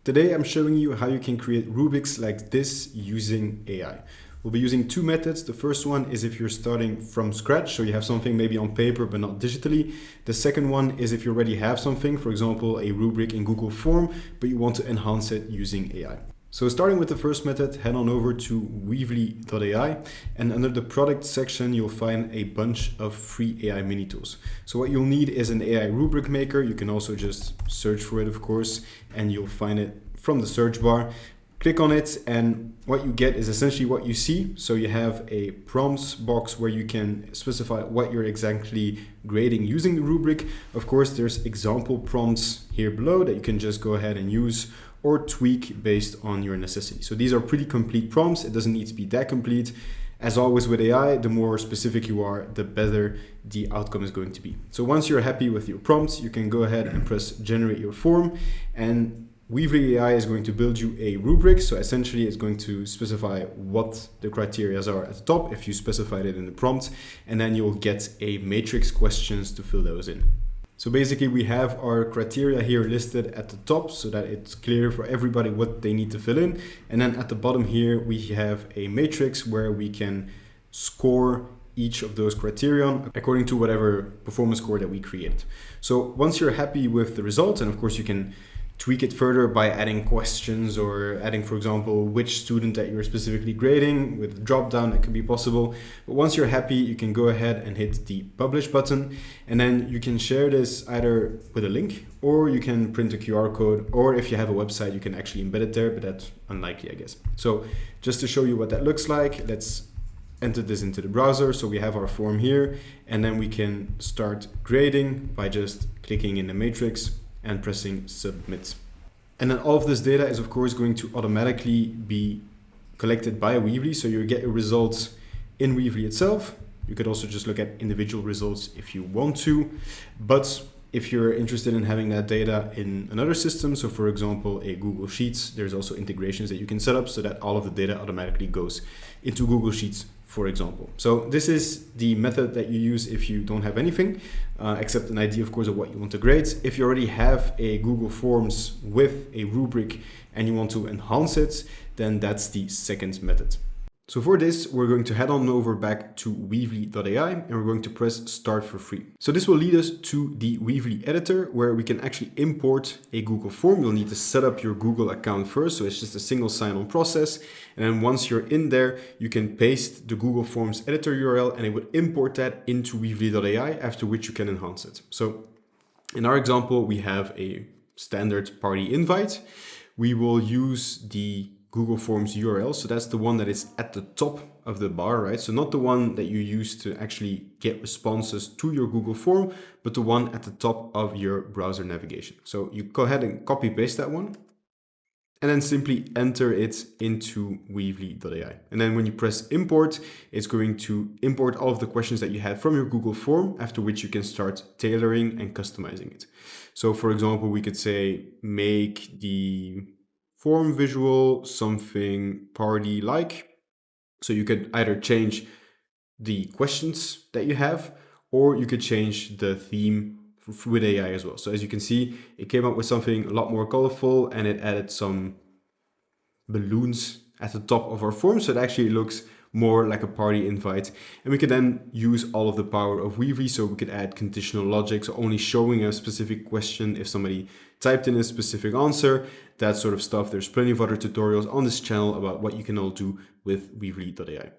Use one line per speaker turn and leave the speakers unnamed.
Today I'm showing you how you can create rubrics like this using AI. We'll be using two methods. The first one is if you're starting from scratch, so you have something maybe on paper but not digitally. The second one is if you already have something, for example, a rubric in Google Form, but you want to enhance it using AI. So starting with the first method, head on over to Weavely.ai, and under the product section, you'll find a bunch of free AI mini tools. So what you'll need is an AI rubric maker. You can also just search for it, of course, and you'll find it from the search bar. Click on it, and what you get is essentially what you see. So you have a prompts box where you can specify what you're exactly grading using the rubric. Of course, there's example prompts here below that you can just go ahead and use or tweak based on your necessity. So these are pretty complete prompts. It doesn't need to be that complete. As always with AI, the more specific you are, the better the outcome is going to be. So once you're happy with your prompts, you can go ahead and press generate your form, and Weavely.ai is going to build you a rubric. So essentially it's going to specify what the criteria are at the top if you specified it in the prompt, and then you'll get a matrix questions to fill those in. So basically we have our criteria here listed at the top so that it's clear for everybody what they need to fill in. And then at the bottom here, we have a matrix where we can score each of those criterion according to whatever performance score that we create. So once you're happy with the results, and of course you can tweak it further by adding questions or adding, for example, which student that you're specifically grading with a drop down, that could be possible. But once you're happy, you can go ahead and hit the publish button, and then you can share this either with a link, or you can print a QR code, or if you have a website, you can actually embed it there, but that's unlikely, I guess. So just to show you what that looks like, let's enter this into the browser. So we have our form here, and then we can start grading by just clicking in the matrix and pressing submit. And then all of this data is of course going to automatically be collected by Weavely. So you get your results in Weavely itself. You could also just look at individual results if you want to, but if you're interested in having that data in another system, so for example, a Google Sheets, there's also integrations that you can set up so that all of the data automatically goes into Google Sheets, for example. So this is the method that you use if you don't have anything, except an idea, of course, of what you want to grade. If you already have a Google Forms with a rubric and you want to enhance it, then that's the second method. So for this, we're going to head on over back to Weavely.ai, and we're going to press start for free. So this will lead us to the Weavely editor, where we can actually import a Google form. You'll need to set up your Google account first. So it's just a single sign-on process. And then once you're in there, you can paste the Google Forms editor URL, and it would import that into Weavely.ai, after which you can enhance it. So in our example, we have a standard party invite. We will use the Google Forms URL. So that's the one that is at the top of the bar, right? So not the one that you use to actually get responses to your Google form, but the one at the top of your browser navigation. So you go ahead and copy paste that one, and then simply enter it into Weavely.ai. And then when you press import, it's going to import all of the questions that you had from your Google form, after which you can start tailoring and customizing it. So for example, we could say, make the form visual something party-like. So you could either change the questions that you have, or you could change the theme with AI as well. So as you can see, it came up with something a lot more colorful, and it added some balloons at the top of our form. So it actually looks more like a party invite. And we could then use all of the power of Weavely. So we could add conditional logic, so only showing a specific question if somebody typed in a specific answer, that sort of stuff. There's plenty of other tutorials on this channel about what you can all do with Weavely.ai.